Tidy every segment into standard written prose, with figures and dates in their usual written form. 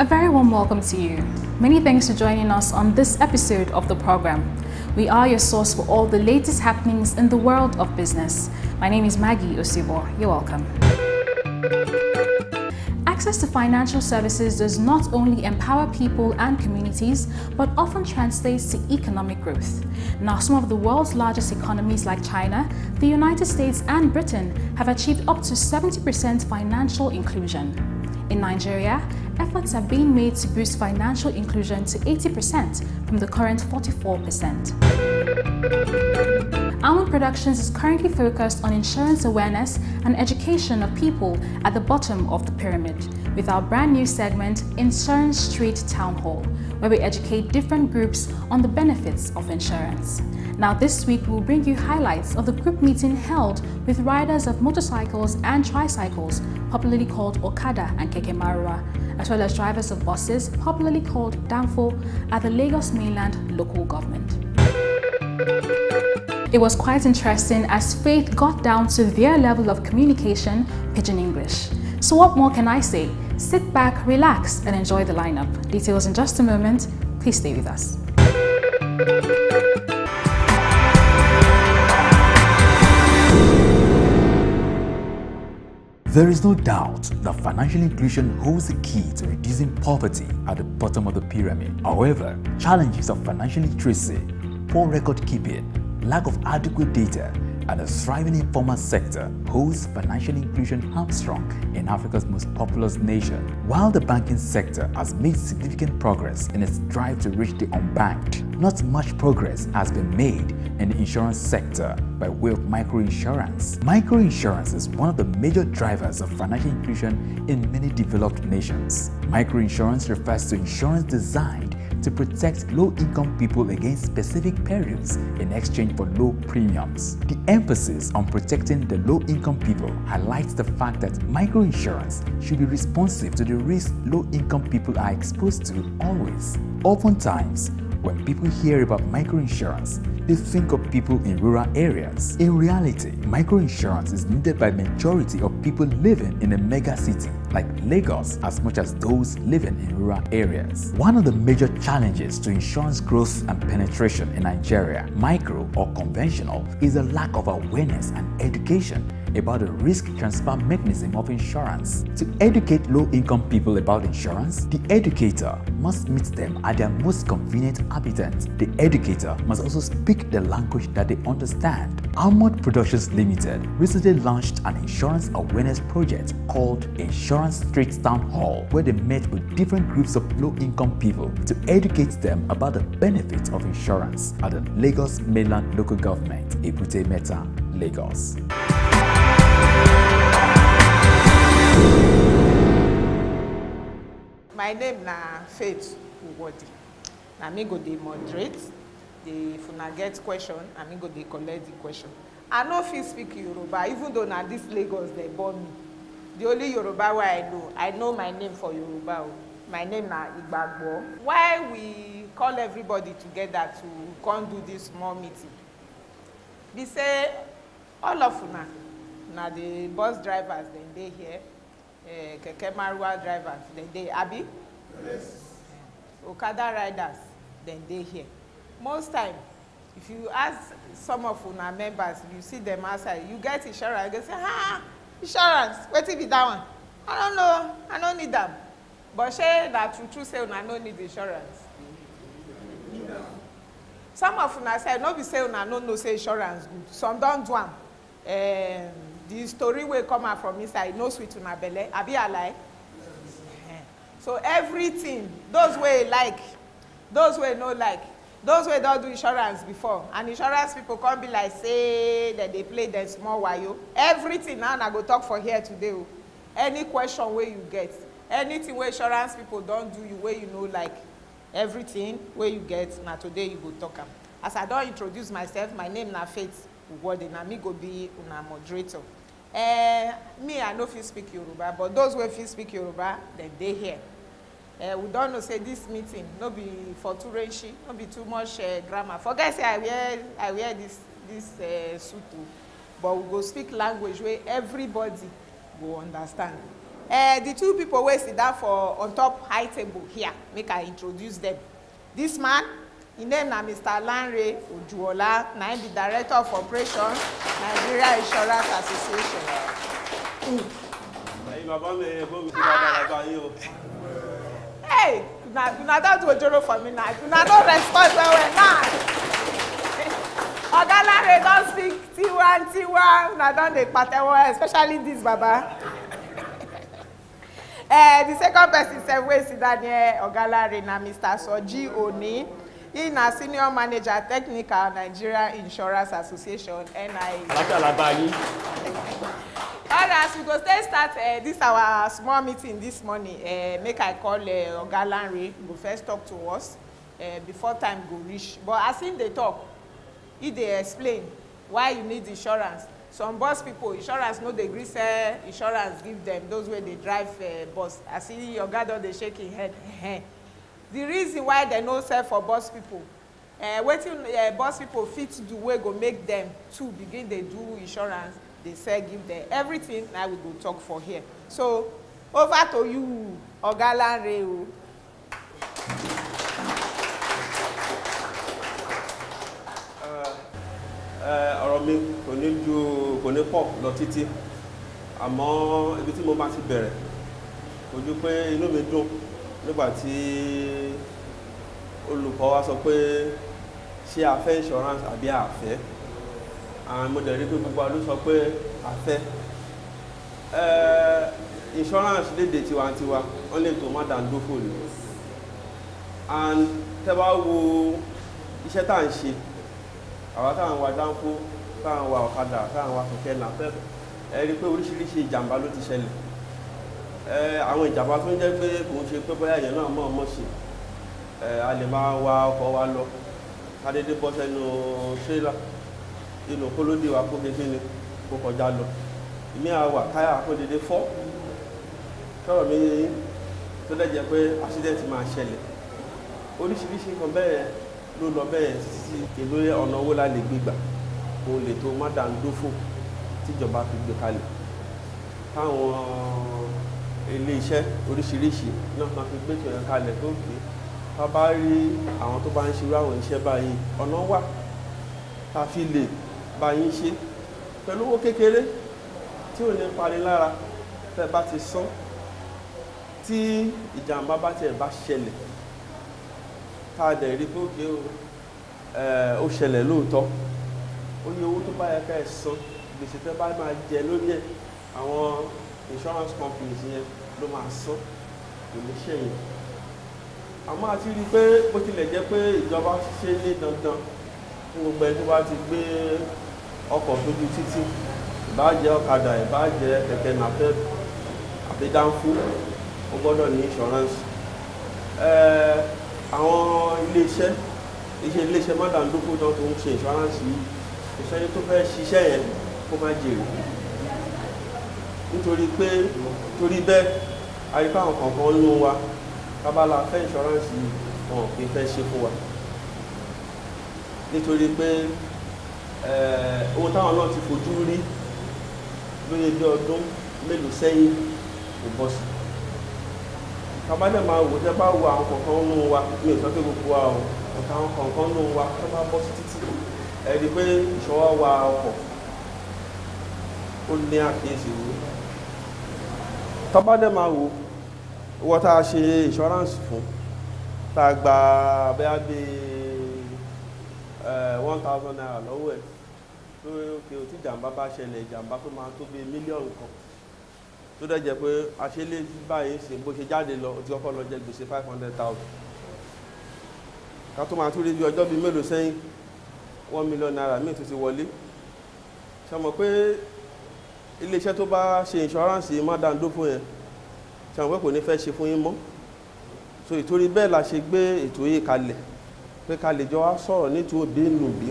very warm welcome to you. Many thanks for joining us on this episode of the program. We are your source for all the latest happenings in the world of business. My name is Maggie Osibo. You're welcome. Access to financial services does not only empower people and communities, but often translates to economic growth. Now, some of the world's largest economies like China, the United States and Britain have achieved up to 70% financial inclusion. In Nigeria, efforts are being made to boost financial inclusion to 80% from the current 44%. Almond Productions is currently focused on insurance awareness and education of people at the bottom of the pyramid with our brand new segment, Insurance Street Town Hall, where we educate different groups on the benefits of insurance. Now this week we'll bring you highlights of the group meeting held with riders of motorcycles and tricycles, popularly called Okada and Keke Marua, as well as drivers of buses, popularly called Danfo, at the Lagos Mainland local government. It was quite interesting as Faith got down to their level of communication, Pidgin English. So what more can I say? Sit back, relax, and enjoy the lineup. Details in just a moment. Please stay with us. There is no doubt that financial inclusion holds the key to reducing poverty at the bottom of the pyramid. However, challenges of financial literacy, poor record keeping, lack of adequate data, and a thriving informal sector holds financial inclusion hamstrung in Africa's most populous nation. While the banking sector has made significant progress in its drive to reach the unbanked, not much progress has been made in the insurance sector by way of microinsurance. Microinsurance is one of the major drivers of financial inclusion in many developed nations. Microinsurance refers to insurance designed to protect low-income people against specific perils in exchange for low premiums. The emphasis on protecting the low-income people highlights the fact that microinsurance should be responsive to the risks low-income people are exposed to always. Oftentimes, when people hear about microinsurance, they think of people in rural areas. In reality, microinsurance is needed by the majority of people living in a mega city like Lagos as much as those living in rural areas. One of the major challenges to insurance growth and penetration in Nigeria, micro or conventional, is a lack of awareness and education about the risk transfer mechanism of insurance. To educate low-income people about insurance, the educator must meet them at their most convenient habitat. The educator must also speak the language that they understand. Almond Productions Limited recently launched an insurance awareness project called Insurance Street Town Hall, where they met with different groups of low-income people to educate them about the benefits of insurance at the Lagos Mainland Local Government, Ebute Metta, Lagos. My name na Faith Uwodi. Na me go dey moderate. If una get question, na me go dey collect the question. I no fit speak Yoruba, even though na this Lagos they born me. The only Yoruba wey I know my name for Yoruba. My name na Igbagbo. Why we call everybody together to come do this small meeting? We say all of una. Now the bus drivers, then they here, Keke Marua drivers, then they Abi? Yes. Okada riders, then they here. Most time, if you ask some of una members, you see them outside, you get insurance, they say, insurance, what if it that one? I don't know, I don't need them. But say that true say una no need insurance. Some of una say, no be say una no say insurance good. Some don't do them. The story will come out from inside, no sweet una belle, abi a lie? So everything, those way like, those way no like, those way don't do insurance before, and insurance people can't be like, say that they play the small wayo. Everything now I go talk for here today. Any question where you get, anything where insurance people don't do you where you know like, everything where you get, now today you go talk am. As I don't introduce myself, my name na Faith Uwodi, na me go be una moderator. Me, I no fit speak Yoruba, but those who fit speak Yoruba, then they here. We don't know say this meeting, no be for too racy, no be too much grammar. Forget say I wear this suit, but we go speak language where everybody go understand. The two people wey sit down for on top high table here, make I introduce them. This man, his name na Mr. Lanre Ojuola, na him be Director of Operations, Nigeria Insurance Association. Hey, una don do ojoro for me now. Una don respond well now. Oga Lanre don speak tiwa, una don dey patewo, especially this baba. The second person sef wey sit down here, Oga Lanre, na Mr. Soji Oni. He na Senior Manager Technical Nigeria Insurance Association, NIA. And as we go start this our small meeting this morning, make I call Oga Lanre, go first talk to us before time go reach. But as him dey talk, he dey explain why you need insurance. Some bus people, insurance no dey gree sell insurance give them, those wey dey drive bus. As he Oga don dey shake him head. The reason why they no sell for bus people, wetin bus people fit do wey go make them too begin dey do insurance, they sell give them everything. Now we go talk for here. So over to you, Oga Lanre. Ọ̀rọ̀ mi kò ní pọ̀ lọ títí, àmọ́ ibi tí mo bá ti bẹ̀rẹ̀ kò ju pé inú mi dùn nígbà tí olùkọ́ wa sọ pé ṣé a fẹ́ insurance àbí a fẹ́. Àwọn mo dẹ̀ rí pé gbogbo ló sọ pé a fẹ́. Insurance lédè tiwantiwa wọ́n lè tó má dàndófò ni. And tẹ́ bá wo iṣẹ́ tá à ń ṣe, àwa tá à ń wa dánfó, tá à ń wa ọ̀kadà, tá à ń wa kẹ̀kẹ́ napep, ẹ rí pé oríṣiríṣi ìjàmbá ló ti ṣẹlẹ̀. Àwọn ìjàmbá tó ń jẹ́ pé kò ń ṣe pé bóyá èèyàn náà mọ̀ ṣe, a lè máa wa ọkọ̀ wa lọ ká dédé bọ́ sẹ́nu tírélà inú kólódé wa kó kékeré ni kó kọjá lọ. Ìmí àwà káyà kó dédé fọ́, sọ̀rọ̀ mi tó dẹ̀ pé accident máa ṣẹlẹ̀. Oríṣiríṣi nǹkan bẹ́ẹ̀ ló lọ bẹ́ẹ̀ títí èlò ọ̀nà owó la lè gbégbà kó lè tó má dàndófò tíjọba fi gbé kalẹ̀. Táwọn ilé iṣẹ́ oríṣiríṣi náà máa fi gbé tó yẹn kalẹ̀ tó gbé. Tá bá rí àwọn tó bá ń ṣerú àwọn iṣẹ́ báyìí, ọ̀nà wà tá fi lè bá yín ṣe pẹ̀lú owó kékeré tí ò ní parí lára. Tẹ́ bá ti san, tí ìjàmbá bá tiẹ̀ bá ṣẹlẹ̀, tá dẹ̀ rí pé ó ṣẹlẹ̀ lóòótọ́, ó ní owó tó bá yẹ ká ẹ san, gbèsè tẹ́ bá máa jẹ lórí ẹ̀, àwọn insurance companies yẹn ló máa san, kò ní ṣẹ̀yìn. Àmọ́ àti rí pé bó tilẹ̀ jẹ́ pé ìjọba ṣe ní dandan fún gbogbo ẹni tó bá ti gbé ọkọ̀ sójú títì, ìbá jẹ́ ọ̀kadà, ìbá jẹ́ kẹ̀kẹ́ napep àbí dánfó, ó gbọ́dọ̀ ní insurance. Àwọn ilé-iṣẹ́ má dàndófò tó ń ṣe insurance yìí, ìṣẹ́yìn tó fẹ́ ṣiṣẹ́ yẹn kó má jèrè. Nítorí bẹ́ẹ̀ àríkà àwọn kọ̀ọ̀kan nínú wa kábàlá fẹ́ insurance yìí wọn kì í fẹ́ ṣe fún wa. Nítorí pé owó táwọn náà ti fojú rí lóye bí ọdún mélòó sẹ́yìn kò bọ́ sí. Kábàdé máa wò tẹ́ bá wo àwọn kọ̀ọ̀kan nínú wa, mi ò sọ pé gbogbo wa o, àwọn kọ̀ọ̀kan nínú wa tó bá bọ́ sí títì, ẹ rí pé ìṣọwọ́ wa ọkọ̀ ó ní àkíyèsí wo. Kábàdé máa wò owó tá a ṣe insurance fún, tá a gba bẹ́ẹ̀ bí 1,000 naira lọ́wọ́ ẹ̀, tó kí o tí ìjàmbá bá ṣẹlẹ̀, ìjàmbá tó máa tó bí mílíọ̀nù kan, tó dẹ̀ jẹ́ pé aṣélé báyìí ṣe bó ṣe jáde lọ, ó ti kọ́kọ́ lọ jẹ gbèsè 500,000. Ká tó máa tún rí bí ọjọ́ bíi mélòó sẹ́yìn 1 million naira míì tó ti wọlé. Ṣé mọ̀ pé iléeṣẹ́ tó bá ṣe insurance yìí má dàndófò yẹn, ṣé mọ̀ pé kò ní fẹ́ ṣe fún yín mọ́. So ìtorí bẹ́ẹ̀ la ṣe gbé ètò yìí kalẹ̀ pé ká lè jọ wá sọ̀rọ̀ nítorí nùbí,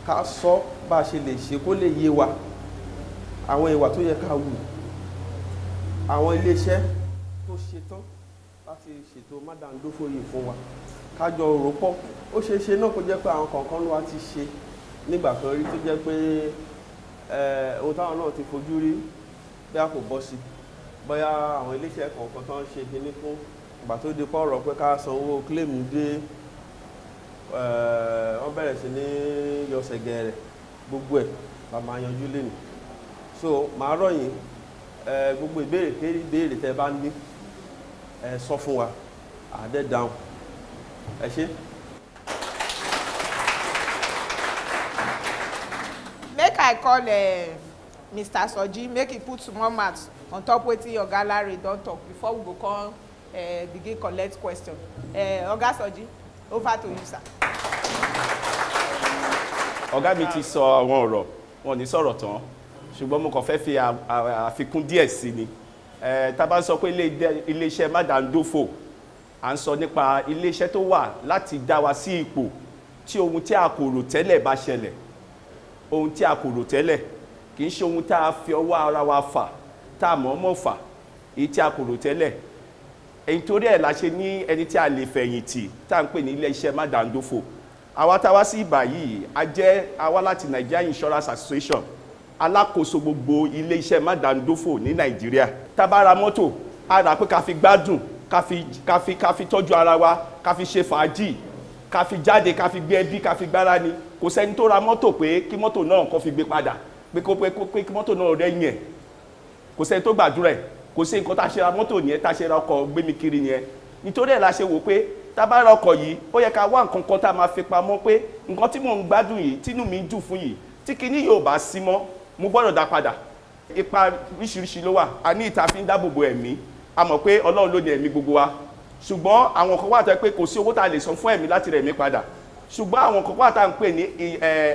ká sọ bá ṣe lè ṣe kó lè yé wa àwọn ìwà tó yẹ ká wù, àwọn iléeṣẹ́ tó ṣetán láti ṣètò má dàndófò yìí fún wa, kájọ rò pọ̀. Ó ṣe é ṣe náà kó jẹ́ pé àwọn kọ̀ọ̀kan ló wá ti ṣe nígbà kan rí tó jẹ́ pé ohun táwọn náà ti fojú rí bí a kò bọ́ sí, bóyá àwọn iléeṣẹ́ kọ̀ọ̀kan tó ń ṣe kíní fún ìgbà tó di pọ̀rọ̀ pé ká sanwó claim dé wọ́n bẹ̀rẹ̀ sí ní yọ̀sẹ̀gẹ̀ rẹ̀ gbogbo ẹ̀ la máa yanjú lẹ́nu. So màá rọ̀ yín gbogbo ìbéèrè tẹ́ bá ní sọ fún wa àdẹ́ dáhùn ẹ ṣé. Make I call Mr. Soji make he put small mouth on top wetin Oga Lanre don talk before we go come begin collect question. Oga Soji, over to you, sir. Ọ̀gá mi ti sọ àwọn ọ̀rọ̀ wọn ní sọ̀rọ̀ tán ṣùgbọ́n mo kàn fẹ́ fi àfikún díẹ̀ sí ni. Tá bá sọ pé iléeṣẹ́ Madandofo à ń sọ nípa iléeṣẹ́ tó wà láti dá wa sí ipò tí ohun tí a kò rò tẹ́lẹ̀ bá ṣẹlẹ̀. Ohun tí a kò rò tẹ́lẹ̀ kì í ṣe ohun tá a fi ọwọ́ ara wa fà tá a mọ̀ọ́mọ̀ fà èyí tí a kò rò tẹ́lẹ̀. Èyí torí ẹ̀ la ṣe ní ẹni tí a lè fẹ̀yìntì tá à ń pè ní iléeṣẹ́ Madandofo. Àwa tá wá sí ibà yìí àwa láti Nigeria Insurance Association alákòóso gbogbo iléeṣẹ́ Madandofo ní Nàìjíríà. Tá bá ra mọ́tò a rà pé ká fi gbádùn ká fi tọ́jú ara wa ká fi ṣe fàájì ká fi jáde ká fi gbé ẹbí ká fi gbára ni. Kò sẹ́ni tó ra mọ́tò pé kí mọ́tò náà kó fi gbé padà pé kí mọ́tò náà rẹ́yìn ẹ̀ kò sẹ́ni tó gbàdúrà ẹ̀ kò sí nǹkan tá a ṣe ra mọ́tò yẹn tá a ṣe ra ọkọ̀ gbémi kiri yẹn. Nítorí ẹ̀ la ṣe wò pé tá bá ra ọkọ̀ yìí ó yẹ ká wá nǹkan kan tá a máa fi pamọ́ pé nǹkan tí mò ń gbádùn yìí tínú mi ń dùn fún yìí tí kinní yóò bá sí mọ́ mo gbọ́dọ̀ dá padà. Ipa oríṣiríṣi ló wà a ní ìta fi ń dáàbò bo ẹ̀mí a mọ̀ pé Ọlọ́run ló ní ẹ̀mí gbogbo wa ṣùgbọ́n àwọn kan wà tó pé kò sí owó tá a lè san fún ẹ̀mí láti rẹ̀ mí padà ṣùgbọ́n àwọn kan wà tá à ń pè ní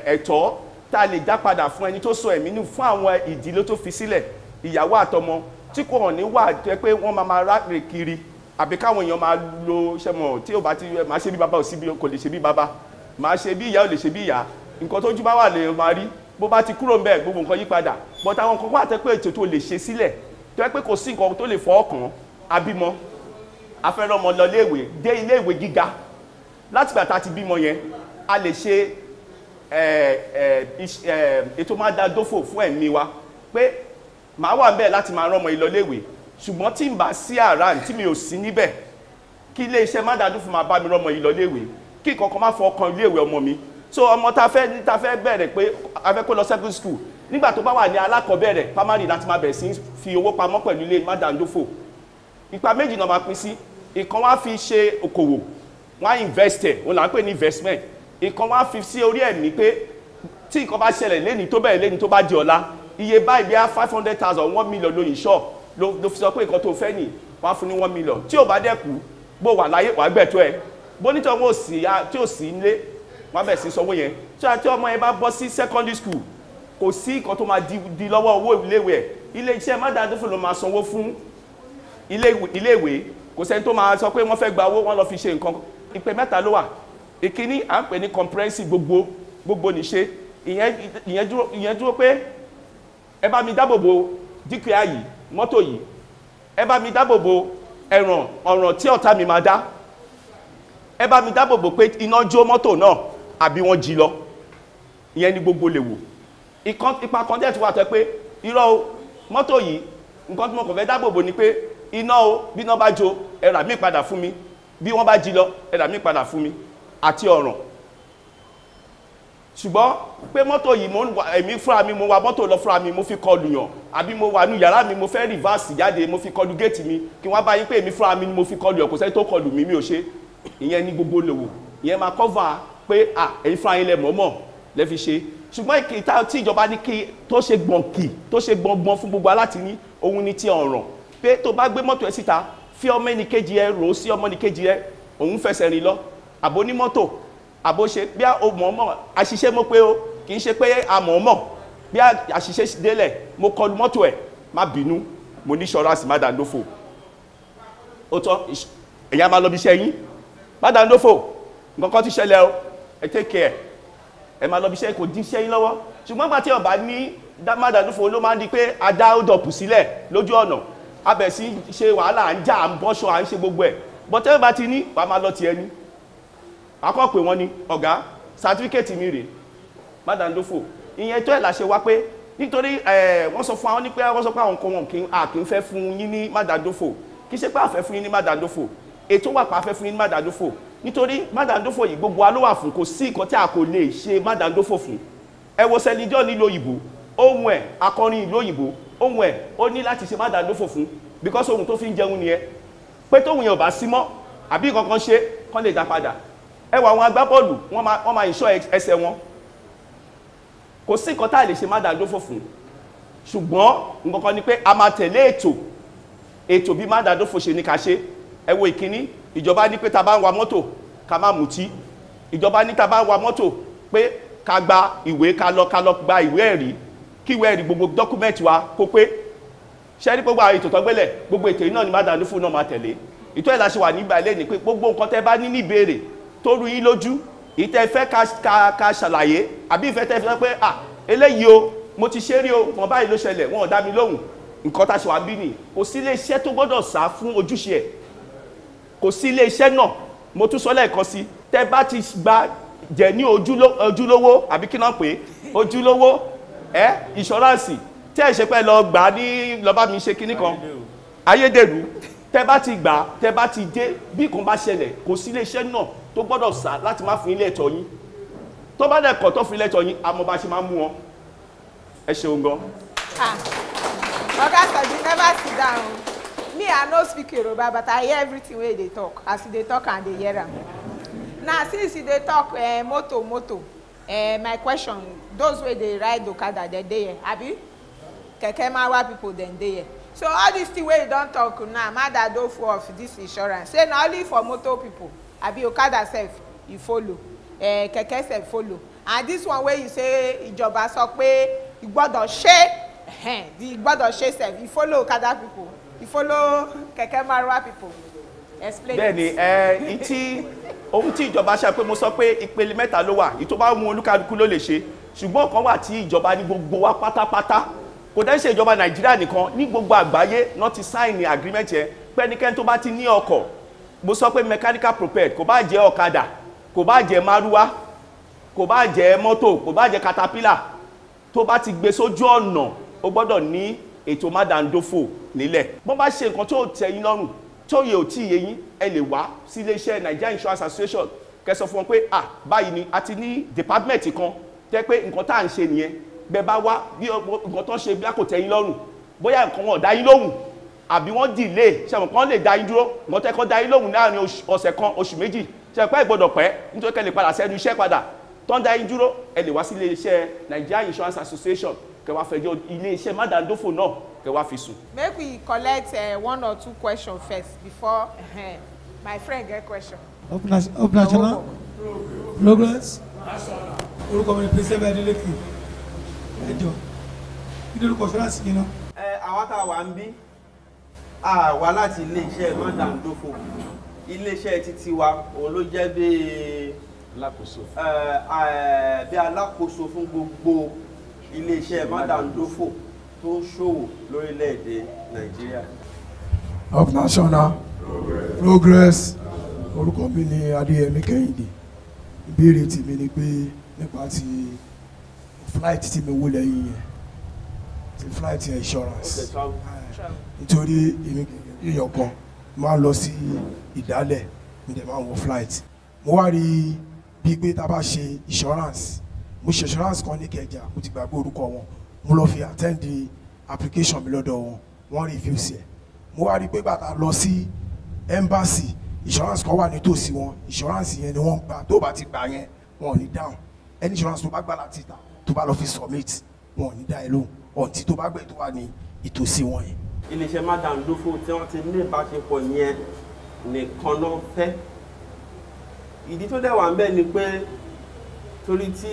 ẹ̀tọ́ tá a lè dá padà fún ẹni tó sọ ẹ̀mí nù fún àwọn ìdílé tó fi sílẹ̀ ìyàwó àtọmọ tí kò hàn ní wà tó pé wọ́n máa rárẹ̀ kiri àbí káwọn èèyàn máa lo ṣẹ́mọ̀ tí ò bá ti máa ṣe bí bàbá ò sí bí kò lè ṣe bí bàbá máa ṣe bí ìyá ò lè ṣe bí ìyá nǹkan tójú bá wà lè máa rí bó bá ti kúrò ńbẹ̀ gbogbo nǹkan yí padà but àwọn nǹkan wà tó pé ètò tó lè ṣe sílẹ̀ tó pé kò sí nǹkan tó lè fọ́ ọkàn abímọ afẹ́rẹ́ ọmọ lọ léèwé dé iléèwé gíga láti gbà tá a ti bímọ yẹn a lè ṣe ètò Madandofo fún ẹ̀mí wa pé màá wà ńbẹ̀ láti máa rán ọmọ ìlọléèwé ṣùgbọ́n tí n bá sí àrán tí mi ò sí níbẹ̀ kí iléeṣẹ́ Madandofo máa bá mi rán ọmọ ìlọléèwé kí kankan má fọ ọkàn iléèwé ọmọ mi so ọmọ ta fẹ́ bẹ̀rẹ̀ pé a fẹ́ kó lọ secondary school nígbà tó bá wà ní alákọ̀ọ́bẹ̀rẹ̀ primary láti máa bẹ̀rẹ̀ sí fi owó pamọ́ pẹ̀lú ilé Madandofo ipa méjì náà máa pín sí ìkan wá fi ṣe okòwò wọ́n invest ẹ̀ òun là ń pè ní investment ìkan wá fi sí orí ẹ̀mí pé tí nǹkan bá ṣẹlẹ̀ lẹ́ni tó bẹ̀rẹ̀ lẹ́ni tó bá di ọ̀la iye báyìí bí i 500,000 1 million ló insure ló fi sọ pé nǹkan tó fẹ́ nì wọ́n á fún ní 1 million tí ò bá dẹ́kù bó wà láyé wà gbẹ̀tọ́ ẹ̀ bó nítorí wọn tí ò sí nílé wọ́n bẹ̀ sí sanwó yẹn tí ọmọ yẹn bá bọ́ sí secondary school kò sí nǹkan tó máa di lọ́wọ́ owó iléèwé ẹ̀ ilé-iṣẹ́ Madandofo ló máa sanwó fún iléèwé kò sẹ́ni tó máa sọ pé wọ́n fẹ́ gba owó wọ́n lọ fi ṣe nǹkan ìpè mẹ́ta ló wà ìkíní à ń pè ní comprehensive gbogbo níṣe ìyẹn dúró pé ẹ bá mi dáàbòbò dúkìá yìí mọ́tò yìí ẹ bá mi dáàbòbò ọ̀ràn tí ọ̀tá mi máa dá ẹ bá mi dáàbòbò pé iná jó mọ́tò náà àbí wọ́n jí lọ ìyẹn ni gbogbo lè wò ipa kan dẹ̀ tí wà tẹ́ pé irọ́ mọ́tò yìí nǹkan tí mo kàn fẹ́ dáàbòbò ni pé iná bí iná bá jó ẹ rà mí padà fún mi bí wọ́n bá jí lọ ẹ rà mí padà fún mi àti ọ̀ràn ṣùgbọ́n pé mọ́tò yìí èmi fúnra mi mo wa mọ́tò lọ fúnra mi mo fi kọlù yàn àbí mo wà ní yàrá mi mo fẹ́ rìvásì jáde mo fi kọlù géètì mi kí wọ́n bá yín pé èmi fúnra mi ni mo fi kọlù yàn kò sẹ́ni tó kọlù mi ò ṣe ìyẹn ní gbogbo lè wò ìyẹn máa cover pé ẹ̀yin fúnra yín lẹ mọ̀ọ́mọ̀ lẹ fi ṣe ṣùgbọ́n ìkìta tí ìjọba ní kí tó ṣe gbọ̀nkì tó ṣe gbọ̀ngbọ̀n fún gbogbo aláti ní òun ní ti ọ̀ràn pé tó bá gbé mọ́tò ẹ síta fi ọmọ ẹnìkejì ẹ rò ó sí ọmọ ẹnìkejì ẹ òun fẹsẹ̀ rìn lọ àbó ní mọ́tò àbó ṣe bí a mọ̀ọ́mọ̀ àṣìṣe mọ́ pé ó kì í ṣe pé a mọ̀ọ́mọ̀ bí àṣìṣe délẹ̀ mo kọlu mọ́tò ẹ̀ má bínú mo ní insurance Madandofo ó tọ́ ẹ̀yà máa lọ bí iṣẹ́ yín Madandofo nǹkan kan ti ṣẹlẹ̀ o ẹ take care ẹ máa lọ bí iṣẹ́ kò dín iṣẹ́ yín lọ́wọ́ ṣùgbọ́n gbà tí ọba ní Madandofo ló máa ń di pé a dá ó dọ̀pù sílẹ̀ lójú ọ̀nà abẹ̀ sí ṣe wàhálà à ń jà à ń bọ́ṣọ à ń ṣe gbogbo ẹ̀ bọ́tẹ́ bá ti ní wàá máa lọ tiẹ̀ ní akọ́ pé wọ́n ní ọ̀gá sátífíkẹ́tì mi rè Madandofo ìyẹn tó ẹ̀ la ṣe wá pé nítorí wọ́n sọ fún àwọn ní pé wọ́n sọ pé àwọn kan wọn kì í fẹ́ fún yín ní mádàndófò kì í ṣe pé àfẹ́ fún yín ní mádàndófò ètò wà pa àfẹ́ fún yín ní mádàndófò nítorí mádàndófò yìí gbogbo wa ló wà fún kò sí nǹkan tí a kò lè ṣe mádàndófò fún ẹ wo Celine Dion nílò òyìnbó ohun ẹ̀ akọrin ìlú òyìnbó ohun ẹ̀ ó ní láti ṣe mádàndófò fún because ohun tó fi ń jẹun nìyẹn pé tóhun yẹn ò bá sí mọ́ àbí kankan ṣe kán lè dá padà ẹ wo àwọn agbábọ́ọ̀lù wọ́n máa ìṣọ́ ẹsẹ̀ wọn kò sí nǹkan tá a lè ṣe mádàndófò fún ṣùgbọ́n nǹkan kan ni pé a máa tẹ̀lé ètò bí mádàndófò ṣe ní ká ṣe ẹ wo ìkíní ìjọba ní pé ta bá ń wa mọ́tò ká má mutí ìjọba ní ta bá ń wa mọ́tò pé ká gba ìwé ká lọ gba ìwé ẹ̀rí kí ìwé ẹ̀rí gbogbo dọ́kúmẹ́ǹtì wa kó pé ṣe ní gbogbo àwọn ètò tó gbélẹ̀ gbogbo ètò yìí náà ni mádàndófò náà máa tẹ̀lé ìtọ́ ìlà ṣe wà nígbà ilé ni pé gbogbo nǹkan tẹ́ bá ní ìbéèrè tó rú yín lójú ìtẹ́ fẹ́ ká ṣàlàyé àbí ìfẹ́ tẹ́ fẹ́ pé eléyìí o mo ti ṣe rí o wọn báyìí ló ṣẹlẹ̀ wọn ò dá mi lóhùn nǹkan tá a ṣe wà bí nì kò sí ilé iṣẹ́ tó gbọ́dọ̀ sá fún ojúṣe ẹ̀ kò sí ilé iṣẹ́ náà mo tún sọ lẹ́ẹ̀kan sí tẹ́ bá ti gba jẹ́ ní ojúlówó àbí kí náà pé ojúlówó ìṣọ́ránsì tẹ́ ẹ̀ ṣe pé lọ gbà ní lọ́ba mi ṣe kinní kan ayédèrú tẹ́ bá ti gbà tẹ́ bá ti dé bí kan bá ṣẹlẹ̀ kò sí ilé iṣẹ́ náà tó gbọ́dọ̀ sá láti má fún ilé ẹ̀tọ́ yín tó bá dẹ̀ kọ̀ tó fún ilé ẹ̀tọ́ yín àmọ́ bá ṣe máa mú wọn ẹ ṣeun gan. Oga Sadi never sit down. Me I no speak Yoruba but I hear everything wey dey talk as e dey talk and dey hear am. Now since e dey talk moto my question those wey dey ride okada dem dey here abi keke mawa people dem dey here. So all this thing wey you don talk now mádàndófò of this insurance say na only for motor people abi okada sef you follow keke sef follow and this one wey you say ìjọba sọ pé ìgbọ́dọ̀ ṣe the ìgbọ́dọ̀ ṣe sef you follow okada people you follow keke marwa people explain. bẹ́ẹ̀ni ohun tí ìjọba ṣe pé mo sọ pé ìpele mẹ́ta ló wà ìtọ́ bá mú olúkálukú ló lè ṣe ṣùgbọ́n kan wà tí ìjọba ní gbogbo wa pátápátá kò dẹ́ ṣe ìjọba Nàìjíríà nìkan ní gbogbo àgbáyé náà ti sáìnì agreement yẹn pẹ́nikẹ́ni tó bá ti ní ọkọ̀ mo sọ pé mechanical propelled kò bá jẹ́ ọ̀kadà kò bá jẹ́ márúwá kò bá jẹ́ mọ́tò kò bá jẹ́ caterpillar tó bá ti gbé sójú ọ̀nà ó gbọ́dọ̀ ní ètò mádàndófò nílẹ̀ bọ́n bá ṣe nǹkan tó tẹ́ yín lọ́rùn tó yẹ ò tí ì yé yín ẹ lè wá sí iléeṣẹ́ Nigeria Insurance Association kẹsọ fún wọn pé báyìí ni a ti ní department kan tẹ́ pé nǹkan tá à ń ṣe nìyẹn bẹ́ẹ̀ bá wá bí nǹkan tó ń ṣe bí a kò tẹ́ yín lọ́rùn bóyá nǹkan wọn ò dá yín lóhùn àbí wọ́n delay ṣẹ̀wọ̀n kan lè dá yín dúró wọ́n tẹ́ kọ́ dá yín lóhùn láàrin ọ̀sẹ̀ kan oṣù méjì ṣẹ̀wọ̀n pẹ́ ìgbọ́dọ̀ pẹ́ nítorí kẹ́ lè padà sẹ́nu iṣẹ́ padà tó ń dá yín dúró ẹ lè wá sí iléeṣẹ́ Nigeria Insurance Association kẹ́ wá fẹjọ́ iléeṣẹ́ mádàndófò náà kẹ́ wá fi sùn. Make we collect 1 or 2 questions first before my friend get question. Operational progress. Orúkọ mi ni Prince Adeleke. Ẹjọ́ kí lórúkọ fẹ́ràn yín náà. Àwa tá a wà ń bí wá láti iléeṣẹ́ mádàndófò iléeṣẹ́ títí wa òun ló jẹ́ bí alákòóso fún gbogbo iléeṣẹ́ mádàndófò tó ń ṣòwò lórílẹ̀‐èdè Nàìjíríà. Operational progress. Orúkọ mi ni Adéyẹmí Kẹ́hìndé. Ìbéèrè tèmi ni pé nípa ti flight tí mi wó lẹ́yìn yẹn ti flight insurance nítorí èèyàn kan máa ń lọ sí ìdálẹ̀ mi dẹ̀ máa ń wọ flight mo wá rí bíi pé tá a bá ṣe insurance mo ṣe insurance kan ní Ìkẹjà mo ti gbàgbé orúkọ wọn mo lọ fi attend the application mi lọ́dọ̀ wọn refuse ẹ̀ mo wá rí pé bàtà lọ sí embassy insurance kan wà nítòsí wọn insurance yẹn ni wọ́n gbà tó bá ti gbà yẹn wọn ò ní dáhùn any insurance tó bá gbà láti ta tó bá lọ fi submit wọn ò ní dá ẹ lóhùn ọ̀ntí tó bá gbẹ̀ tó wà ní ìtòsí wọn yẹn. iléeṣẹ́ mádàndófò tí wọ́n ti ní ìbáṣepọ̀ yẹn nìkan náà fẹ́ ìdí tó dẹ̀ wà ń bẹ̀ ni pé torí tí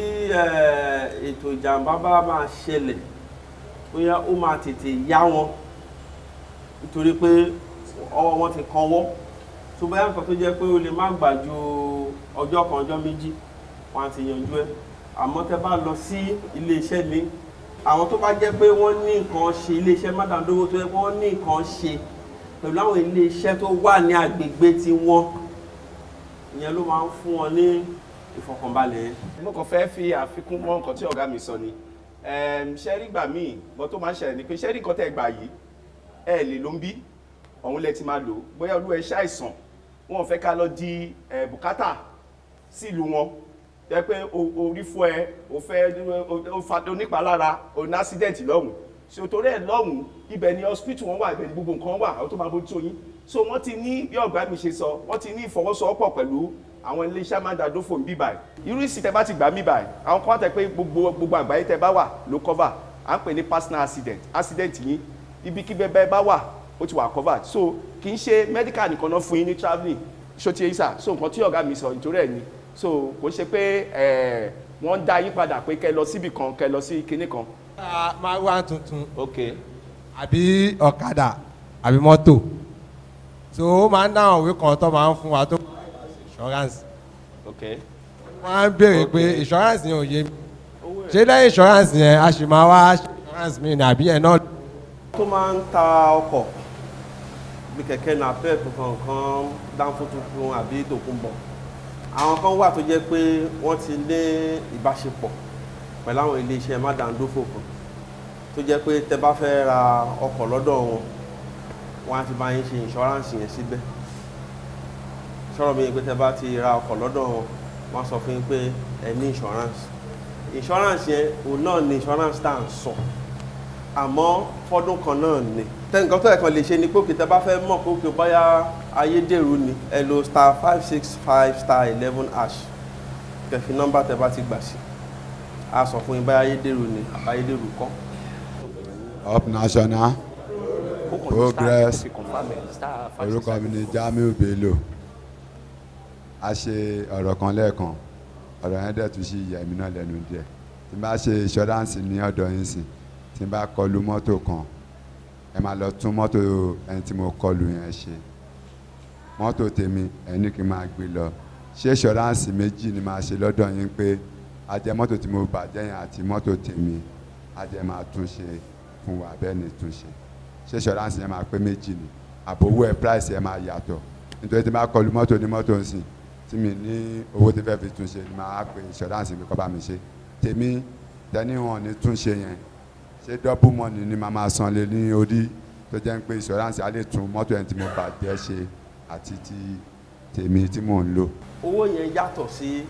ètò ìjàmbá bá máa ṣẹlẹ̀ bóyá ó máa tètè yá wọn nítorí pé ọwọ́ wọn ti kanwọ́ tó bóyá nǹkan tó jẹ́ pé ó lè má gbà ju ọjọ́ kan ọjọ́ méjì wọn á ti yanjú ẹ̀ àmọ́ tẹ́ bá lọ sí iléeṣẹ́ mi àwọn tó bá jẹ́ pé wọ́n ní nǹkan ṣe iléeṣẹ́ mádàndófò tó yẹ pé wọ́n ní nǹkan ṣe pẹ̀lú àwọn iléeṣẹ́ tó wà ní agbègbè tí wọ́n ìyẹn ló máa ń fún wọn ní ìfọ̀kànbalẹ̀. mo kàn fẹ́ fi àfikún mọ́ nǹkan tí ọ̀gá mi sọ ni ṣẹ́rí gbà míì wọ́n tó máa ń ṣẹlẹ̀ ni pé ṣẹ́rí nǹkan tẹ́ gbà yìí ẹ lè ló ń bí ọ̀hún lẹ ti máa lò bóyá olú ẹ ṣàìsàn wọn fẹ́ ká lọ di bùkátà sílùú wọn jẹ́ pé orí fún ẹ o fẹ́ onípalára o ní accident lọ́hùn so torí ẹ̀ lọ́hùn ibẹ̀ ni hospital wọn wà ibẹ̀ ni gbogbo nǹkan wà àwọn tó máa bójú tó yín so wọ́n ti ní bí ọ̀gá mi ṣe sọ wọ́n ti ní ìfọwọ́sowọ́pọ̀ pẹ̀lú àwọn iléeṣẹ́ amádàdófò ń bí báyìí irú ìsìn tẹ bá ti gbà mí báyìí àwọn kan wá tẹ pé gbogbo àgbáyé tẹ bá wà ló cover à ń pè ní personal accident yín ibikíbi bẹ́ẹ̀ bá wà ó ti wà covered so kì í ṣe medical nìkan náà fún yín ní travelling ṣó ti yé sà so nǹkan tí ọ̀gá mi sọ nítorí ẹ̀ ni so kò ṣe pé wọ́n ń dá yín padà pé kẹ́ lọ síbì kan kẹ́ lọ sí kinní kan. máa wá tuntun ok àbí ọ̀kadà àbí mọ́tò so ó máa ń dáhùn òwe kan tó máa ń fún wa tó insurance. ok wọ́n á béèrè pé insurance yẹn ò yé mi ṣé lẹ́yìn insurance yẹn a sì máa wá insurance mi ní àbí yẹn náà. tó máa ń ta ọkọ̀ bí kẹ̀kẹ́ napep kankan dánfó tuntun àbí tòkunbọ̀ àwọn kan wà tó jẹ́ pé wọ́n ti ní ìbáṣepọ̀ pẹ̀lú àwọn iléeṣẹ́ mádàndófò kan tó jẹ́ pé tẹ́ bá fẹ́ ra ọkọ̀ lọ́dọ̀ wọn wọ́n á ti bá yín ṣe insurance yẹn síbẹ̀ sọ̀rọ̀ mi pé tẹ́ bá ti ra ọkọ̀ lọ́dọ̀ wọn wọ́n á sọ fún yín pé ẹ ní insurance yẹn òun náà ni insurance tá à ń sọ àmọ́ fọ́dún kan náà ni tẹ́nìkan tó ẹ̀kan lè ṣe ni pé òkè tẹ́ bá fẹ́ mọ̀ pé òkè báyà ayédèrú ni ẹ lo *565*11# kẹfì nọ́mbà tẹ́ bá ti gbà sí a sọ fún yín báyà ayédèrú ni àbá ayédèrú kọ́. Up National Progress orúkọ mi ni Jamiu Bello a ṣe ọ̀rọ̀ kan lẹ́ẹ̀kan ọ̀rọ̀ yẹn dẹ̀ tún ṣe ìyá mi náà lẹ́nu díẹ̀ tí n bá ṣe insurance ní ọ̀dọ̀ yín sí tí n bá kọlu mọ́tò kan ẹ máa lọ tún mọ́tò ẹni tí mo kọlu yẹn ṣe mọ́tò tèmi ẹni kí n máa gbé lọ ṣé insurance méjì ni máa ṣe lọ́dọ̀ yín pé ajẹ́ mọ́tò tí mo bàjẹ́ yẹn àti mọ́tò tèmi ajẹ́ máa tún ṣe fún wa bẹ́ẹ̀ ni tún ṣe ṣé insurance yẹn máa pé méjì ni àbówó ẹ̀ price yẹn máa yàtọ̀ nítorí tí n bá kọlu mọ́tò ní mọ́tò nsìn tí mi ní owó tí fẹ́ fi tún ṣe ni máa pe insurance mi kọ́ bá mi ṣe tèmi tẹ́ni wọn ní tún ṣe yẹn ṣé double money ni màá máa san lé ní orí tó jẹ́ pé insurance á lè tún mọ́tò ẹni tí mo bàjẹ́ ṣe àti ti tèmi tí mò ń lò. owó yẹn yàtọ̀ sí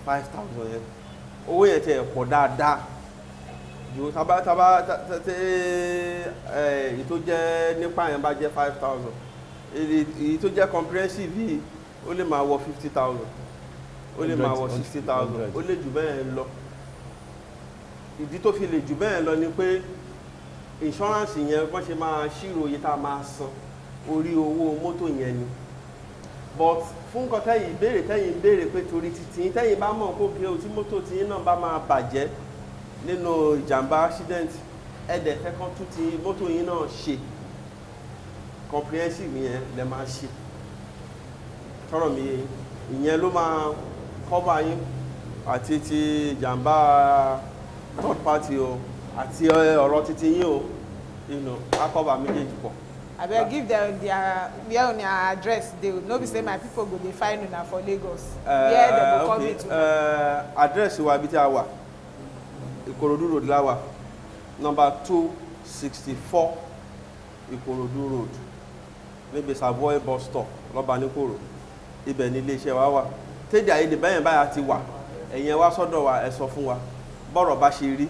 5,000 yẹn owó yẹn tẹ̀ pọ̀ dáadáa ju èyí tó jẹ́ nípa yẹn bá jẹ́ 5,000 èyí tó jẹ́ comprehensive yìí ó lè máa wọ 50,000 ó lè máa wọ 60,000 ó lè jù bẹ́ẹ̀ lọ ìdí tó fi lè jù bẹ́ẹ̀ lọ ni pé insurance yẹn wọ́n ṣe máa ṣírò iye tá a máa san orí owó mọ́tò yẹn ni but fún nǹkan tẹ́yìn béèrè pé torí títí tẹ́yìn bá mọ̀ kó bí o tí mọ́tò tí náà bá máa bàjẹ́ nínú ìjàmbá accident ẹ̀dẹ̀ fẹ́ kán tún ti mọ́tò yín náà ṣe comprehensive yẹn lẹ máa ṣe tọrọ mi ìyẹn ló máa cover yín àti ti ìjàmbá third party o àti ọ̀rọ̀ títí yín o á cover méjèèjì pọ̀. abeg give them where una address dey no be say my people go dey find una for Lagos where dem go come meet una. address wa ibi tí a wà Ìkòròdú road la wà number 264 Ìkòròdú road níbi Savoy bus stop lọ́ba níkòrò ibẹ̀ ní iléeṣẹ́ wa wà tédè àyèdè bẹ́yẹn báyà ti wà ẹ̀yẹn wá sọ́dọ̀ wa ẹ sọ fún wa bọ́rọ̀ bá ṣe rí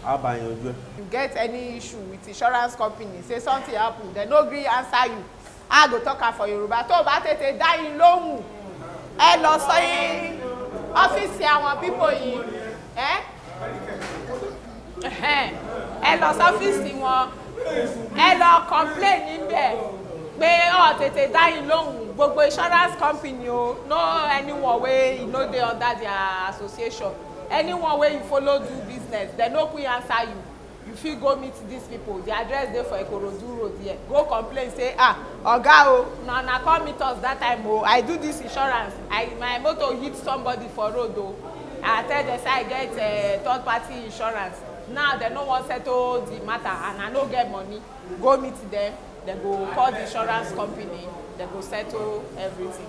á bá yanjú ẹ. you get any issue with insurance company say something happen dem no gree answer you I go talk am for Yorùbá tó o bá tètè dá yín lóhùn ẹ lọ sọ yín ọ́fíìsì àwọn pípò yìí ẹ lọ sọ́fíìsì wọn ẹ lọ complain níbẹ̀ pé ọ tètè dá yín lóhùn gbogbo insurance company o no anyone wey e no dey under their association anyone wey you follow do business dem no quick answer you you fit go meet these people the address dey for Ikorodu road here go complain say oga o na come meet us that time o I do this insurance my motor hit somebody for road o I tell dem say I get third party insurance now dem no wan settle the matter and I no get money go meet dem dem go call the insurance company dem go settle everything.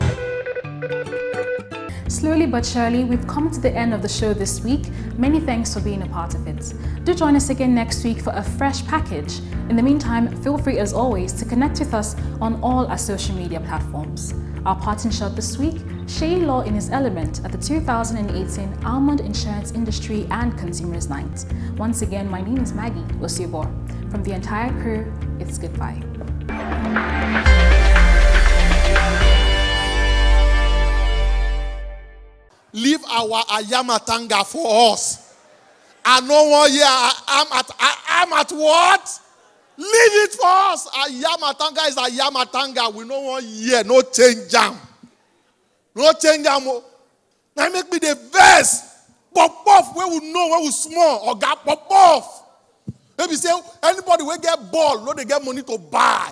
Slowly but surely, we've come to the end of the show this week. Many thanks for being a part of it. Do join us again next week for a fresh package. In the meantime, feel free as always to connect with us on all our social media platforms. Our parting shot this week, Shay Law in his element at the 2018 Almond Insurance Industry and Consumers Night. Once again, my name is Maggie Osibor. From the entire crew, it's goodbye. Leave our Ayamatanga for us. I know 1 year I'm at what? Leave it for us. Ayamatanga is Ayamatanga. We know 1 year, no change jam. No change jam. Now make me the best. Pop off where we know where we small or got pop off. Maybe say anybody will get ball, no they get money to buy.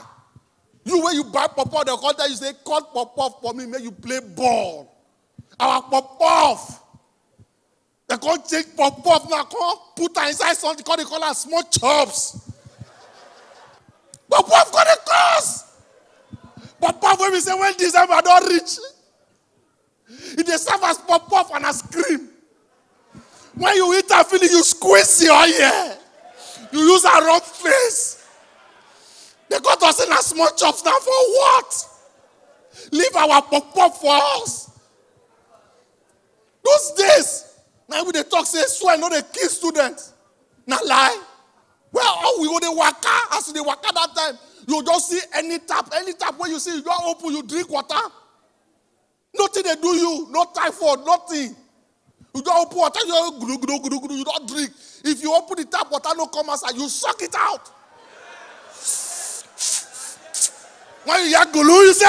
You where you buy pop off, the contact you say cut pop off for me, make you play ball. Our pop-off. They can't take pop-off now. Can't put her inside something because they call her small chops. Pop-off got a cost. Pop-off when we say when December don't reach. It they serve as pop-off and as cream. When you eat a feeling, you squeeze your ear. You use a rough face. They got us in a small chops now for what? Leave our pop-off for us. Those days, now we they talk say swear no they kill students. Not lie. Well, how we go the waka as they waka that time. You don't see any tap where you see you don't open, you drink water. Nothing they do you, no typhoid, nothing. You don't open water, you don't drink. If you open the tap, water no come outside, you suck it out. When you hear gulu, you say,